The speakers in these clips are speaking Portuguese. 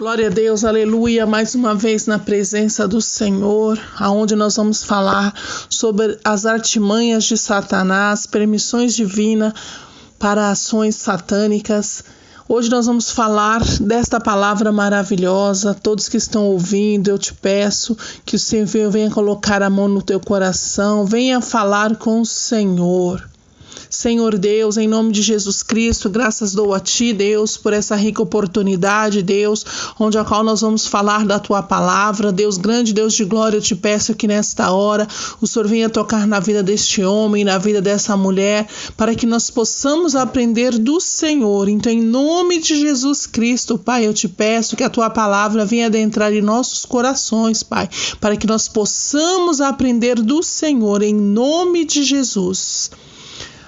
Glória a Deus, aleluia, mais uma vez na presença do Senhor, aonde nós vamos falar sobre as artimanhas de Satanás, permissões divinas para ações satânicas. Hoje nós vamos falar desta palavra maravilhosa. Todos que estão ouvindo, eu te peço que o Senhor venha colocar a mão no teu coração, venha falar com o Senhor. Senhor Deus, em nome de Jesus Cristo, graças dou a Ti, Deus, por essa rica oportunidade, Deus, onde a qual nós vamos falar da Tua palavra. Deus grande, Deus de glória, eu te peço que nesta hora o Senhor venha tocar na vida deste homem, na vida dessa mulher, para que nós possamos aprender do Senhor. Então, em nome de Jesus Cristo, Pai, eu te peço que a Tua palavra venha adentrar em nossos corações, Pai, para que nós possamos aprender do Senhor, em nome de Jesus.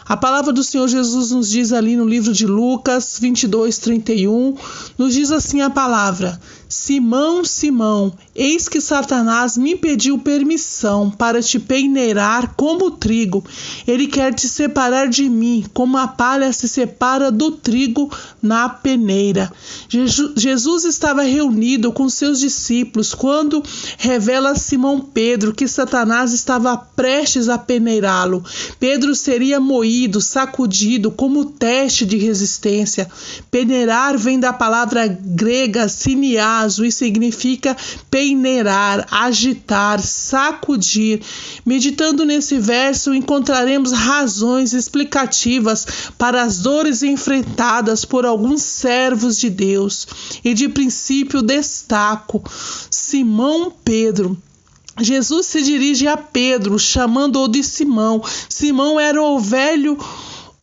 A palavra do Senhor Jesus nos diz ali no livro de Lucas 22:31, nos diz assim a palavra: Simão, Simão, eis que Satanás me pediu permissão para te peneirar como trigo. Ele quer te separar de mim, como a palha se separa do trigo na peneira. Jesus estava reunido com seus discípulos quando revela a Simão Pedro que Satanás estava prestes a peneirá-lo. Pedro seria moído, sacudido como teste de resistência. Peneirar vem da palavra grega siniaso e significa peneirar, agitar, sacudir. Meditando nesse verso, encontraremos razões explicativas para as dores enfrentadas por alguns servos de Deus. E de princípio destaco Simão Pedro. Jesus se dirige a Pedro, chamando-o de Simão. Simão era o velho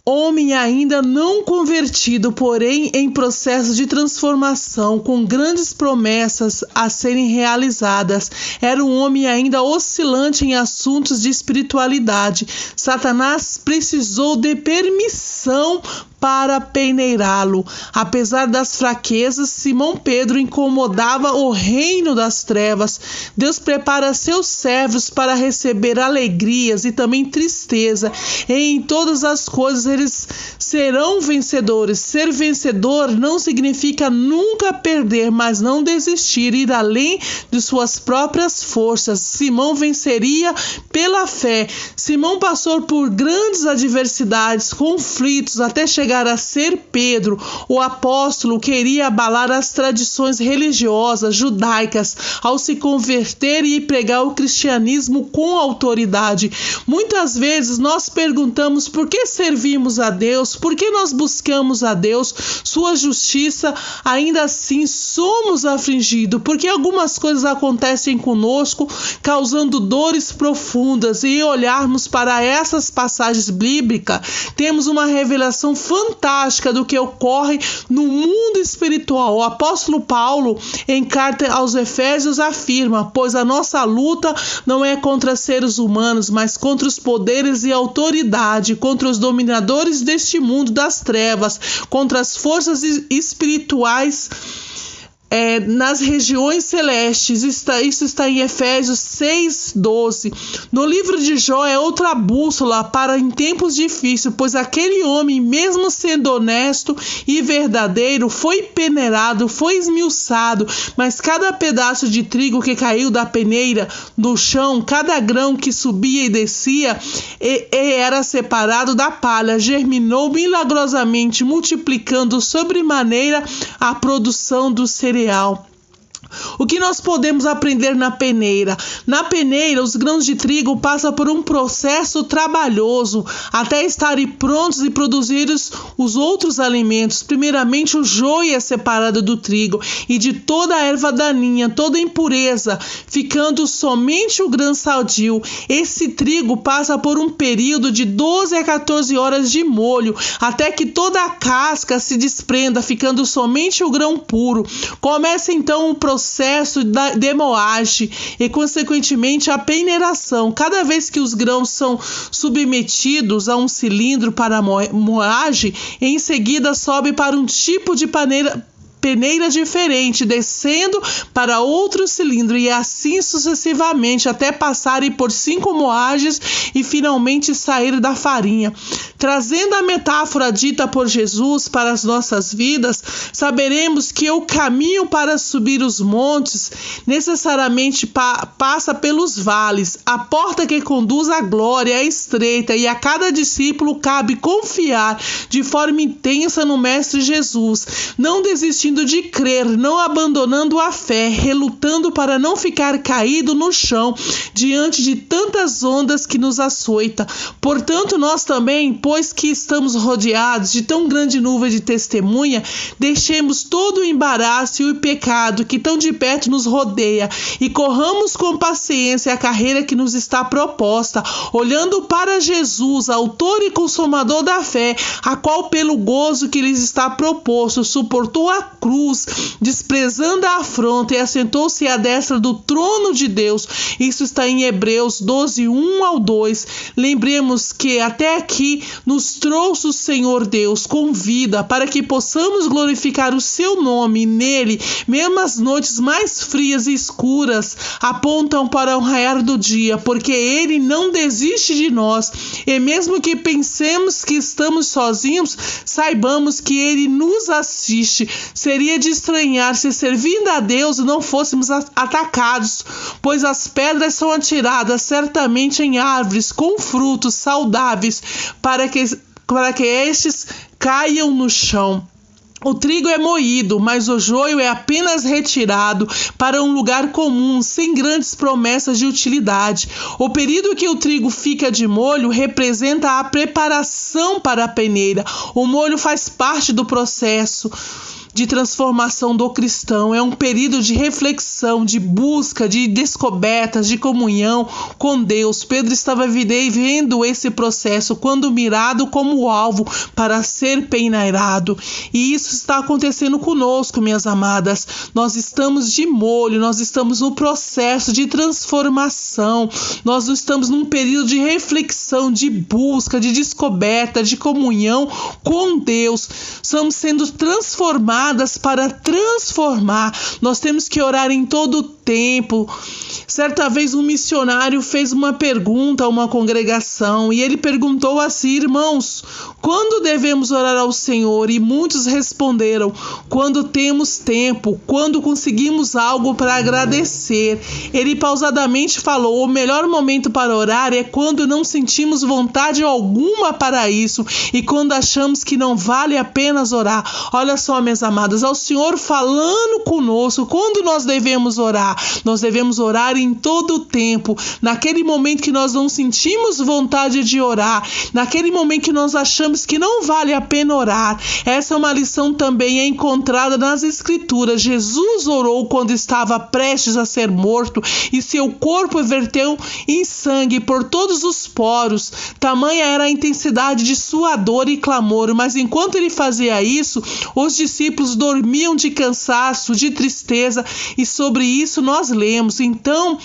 homem ainda não convertido, porém em processo de transformação, com grandes promessas a serem realizadas. Era um homem ainda oscilante em assuntos de espiritualidade. Satanás precisou de permissão para peneirá-lo. Apesar das fraquezas, Simão Pedro incomodava o reino das trevas. Deus prepara seus servos para receber alegrias e também tristeza. E em todas as coisas eles serão vencedores. Ser vencedor não significa nunca perder, mas não desistir, ir além de suas próprias forças. Simão venceria pela fé. Simão passou por grandes adversidades, conflitos, até chegar a ser Pedro. O apóstolo queria abalar as tradições religiosas judaicas ao se converter e pregar o cristianismo com autoridade. Muitas vezes nós perguntamos por que servimos a Deus, por que nós buscamos a Deus, sua justiça, ainda assim somos afligidos, porque algumas coisas acontecem conosco, causando dores profundas. E olharmos para essas passagens bíblicas, temos uma revelação fantástica do que ocorre no mundo espiritual. O apóstolo Paulo, em carta aos Efésios, afirma: pois a nossa luta não é contra seres humanos, mas contra os poderes e autoridade, contra os dominadores deste mundo das trevas, contra as forças espirituais nas regiões celestes. Isso está em Efésios 6:12. No livro de Jó é outra bússola para em tempos difíceis, pois aquele homem, mesmo sendo honesto e verdadeiro, foi peneirado, foi esmiuçado, mas cada pedaço de trigo que caiu da peneira no chão, cada grão que subia e descia, era separado da palha, germinou milagrosamente, multiplicando sobremaneira a produção do cereal. O que nós podemos aprender na peneira? Na peneira, os grãos de trigo passam por um processo trabalhoso até estarem prontos e produzir os outros alimentos. Primeiramente, o joio é separado do trigo e de toda a erva daninha, toda impureza, ficando somente o grão sadio. Esse trigo passa por um período de 12 a 14 horas de molho, até que toda a casca se desprenda, ficando somente o grão puro. Começa então o processo de moagem e, consequentemente, a peneiração. Cada vez que os grãos são submetidos a um cilindro para moagem, em seguida sobe para um tipo de peneira diferente, descendo para outro cilindro e assim sucessivamente, até passarem por 5 moagens e finalmente sair da farinha. Trazendo a metáfora dita por Jesus para as nossas vidas, saberemos que o caminho para subir os montes necessariamente passa pelos vales. A porta que conduz à glória é estreita e a cada discípulo cabe confiar de forma intensa no Mestre Jesus, não desistindo de crer, não abandonando a fé, relutando para não ficar caído no chão diante de tantas ondas que nos açoita. Portanto, nós também, pois que estamos rodeados de tão grande nuvem de testemunha, deixemos todo o embaraço e o pecado que tão de perto nos rodeia e corramos com paciência a carreira que nos está proposta, olhando para Jesus, autor e consumador da fé, a qual pelo gozo que lhes está proposto suportou a cruz, desprezando a afronta e assentou-se à destra do trono de Deus. Isso está em Hebreus 12, 1-2. Lembremos que até aqui nos trouxe o Senhor Deus com vida para que possamos glorificar o seu nome. Nele, mesmo as noites mais frias e escuras apontam para o raiar do dia, porque ele não desiste de nós. E mesmo que pensemos que estamos sozinhos, saibamos que ele nos assiste. Seria de estranhar se, servindo a Deus, não fôssemos atacados, pois as pedras são atiradas certamente em árvores com frutos saudáveis para que estes caiam no chão. O trigo é moído, mas o joio é apenas retirado para um lugar comum, sem grandes promessas de utilidade. O período que o trigo fica de molho representa a preparação para a peneira. O molho faz parte do processo de transformação do cristão. É um período de reflexão, de busca, de descobertas, de comunhão com Deus. Pedro estava vivendo esse processo quando mirado como alvo para ser peneirado. E isso está acontecendo conosco, minhas amadas. Nós estamos de molho, nós estamos no processo de transformação. Nós estamos num período de reflexão, de busca, de descoberta, de comunhão com Deus. Estamos sendo transformados para transformar. Nós temos que orar em todo o tempo. Certa vez um missionário fez uma pergunta a uma congregação e ele perguntou assim: irmãos, quando devemos orar ao Senhor? E muitos responderam: quando temos tempo, quando conseguimos algo para agradecer. Ele pausadamente falou: o melhor momento para orar é quando não sentimos vontade alguma para isso e quando achamos que não vale a pena orar. Olha só, minhas amadas, ao Senhor falando conosco, quando nós devemos orar? Nós devemos orar em todo o tempo, naquele momento que nós não sentimos vontade de orar, naquele momento que nós achamos que não vale a pena orar. Essa é uma lição também encontrada nas Escrituras. Jesus orou quando estava prestes a ser morto e seu corpo verteu em sangue por todos os poros. Tamanha era a intensidade de sua dor e clamor, mas enquanto ele fazia isso, os discípulos dormiam de cansaço, de tristeza, e sobre isso nós lemos: então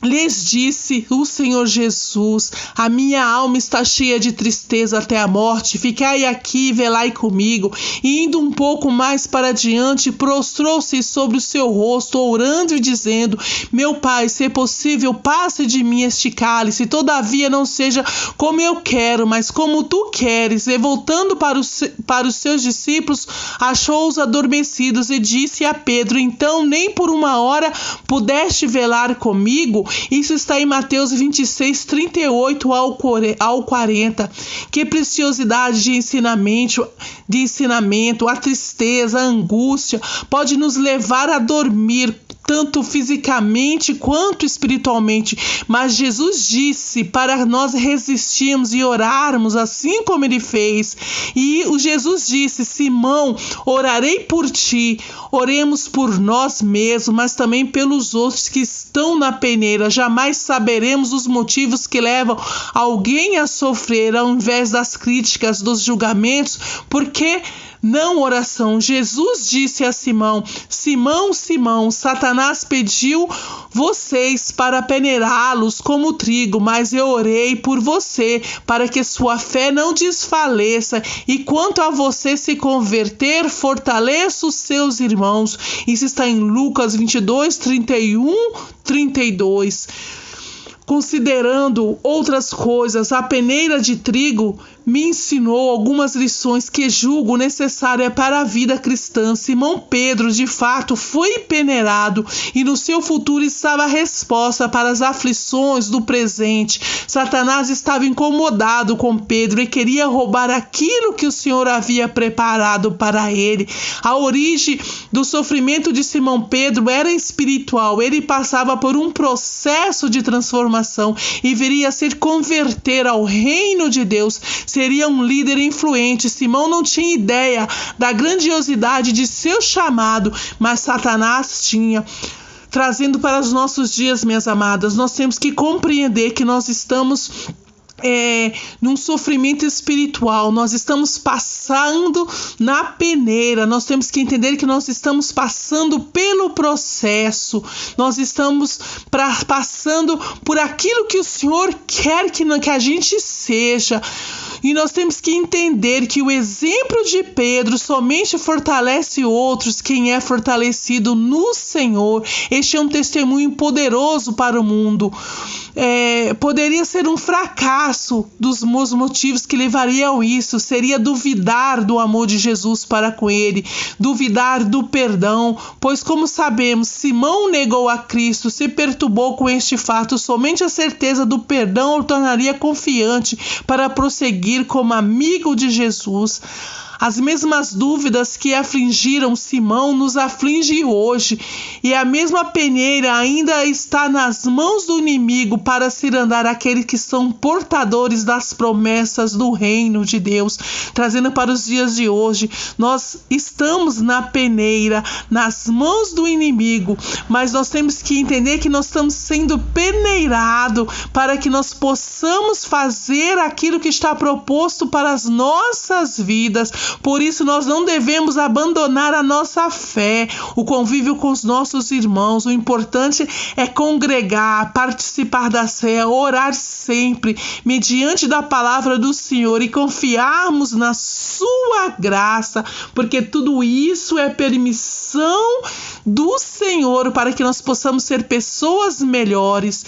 lhes disse o Senhor Jesus: a minha alma está cheia de tristeza até a morte, ficai aqui e velai comigo. E indo um pouco mais para diante, prostrou-se sobre o seu rosto, orando e dizendo: meu Pai, se é possível, passe de mim este cálice, todavia não seja como eu quero, mas como tu queres. E voltando para os seus discípulos, achou-os adormecidos e disse a Pedro: então nem por uma hora pudeste velar comigo? Isso está em Mateus 26, 38 ao 40. Que preciosidade de ensinamento, a tristeza, a angústia pode nos levar a dormir, tanto fisicamente quanto espiritualmente. Mas Jesus disse para nós resistirmos e orarmos assim como ele fez. E o Jesus disse: Simão, orarei por ti. Oremos por nós mesmos, mas também pelos outros que estão na peneira. Jamais saberemos os motivos que levam alguém a sofrer, ao invés das críticas, dos julgamentos, porque não oração. Jesus disse a Simão: Simão, Simão, Satanás pediu vocês para peneirá-los como trigo, mas eu orei por você, para que sua fé não desfaleça, e quanto a você se converter, fortaleça os seus irmãos. Isso está em Lucas 22, 31, 32. Considerando outras coisas, a peneira de trigo me ensinou algumas lições que julgo necessárias para a vida cristã. Simão Pedro, de fato, foi peneirado, e no seu futuro estava a resposta para as aflições do presente. Satanás estava incomodado com Pedro e queria roubar aquilo que o Senhor havia preparado para ele. A origem do sofrimento de Simão Pedro era espiritual. Ele passava por um processo de transformação e viria a se converter ao reino de Deus. Seria um líder influente. Simão não tinha ideia da grandiosidade de seu chamado, mas Satanás tinha. Trazendo para os nossos dias, minhas amadas, nós temos que compreender que nós estamos num sofrimento espiritual, nós estamos passando na peneira, nós temos que entender que nós estamos passando pelo processo, nós estamos passando por aquilo que o Senhor quer que a gente seja. E nós temos que entender que o exemplo de Pedro somente fortalece outros quem é fortalecido no Senhor. Este é um testemunho poderoso para o mundo. Poderia ser um fracasso dos meus motivos que levariam a isso. Seria duvidar do amor de Jesus para com ele, duvidar do perdão, pois, como sabemos, Simão negou a Cristo, se perturbou com este fato. Somente a certeza do perdão o tornaria confiante para prosseguir como amigo de Jesus. As mesmas dúvidas que afligiram Simão nos afligem hoje, e a mesma peneira ainda está nas mãos do inimigo para cirandar aqueles que são portadores das promessas do reino de Deus. Trazendo para os dias de hoje, nós estamos na peneira, nas mãos do inimigo, mas nós temos que entender que nós estamos sendo peneirados para que nós possamos fazer aquilo que está proposto para as nossas vidas. Por isso, nós não devemos abandonar a nossa fé, o convívio com os nossos irmãos. O importante é congregar, participar da ceia, orar sempre, mediante da palavra do Senhor, e confiarmos na sua graça, porque tudo isso é permissão do Senhor para que nós possamos ser pessoas melhores.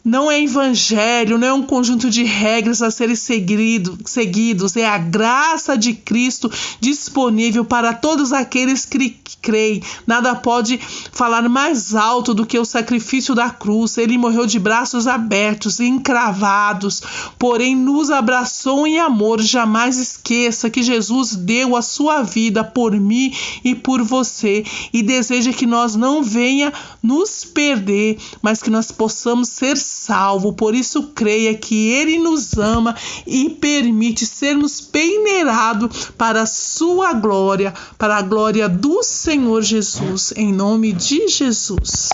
Não é evangelho, não é um conjunto de regras a serem seguidos, é a graça de Cristo disponível para todos aqueles que creem. Nada pode falar mais alto do que o sacrifício da cruz. Ele morreu de braços abertos, encravados, porém nos abraçou em amor. Jamais esqueça que Jesus deu a sua vida por mim e por você, e deseja que nós não venha nos perder, mas que nós possamos ser salvo. Por isso, creia que Ele nos ama e permite sermos peneirados para a sua glória, para a glória do Senhor Jesus, em nome de Jesus.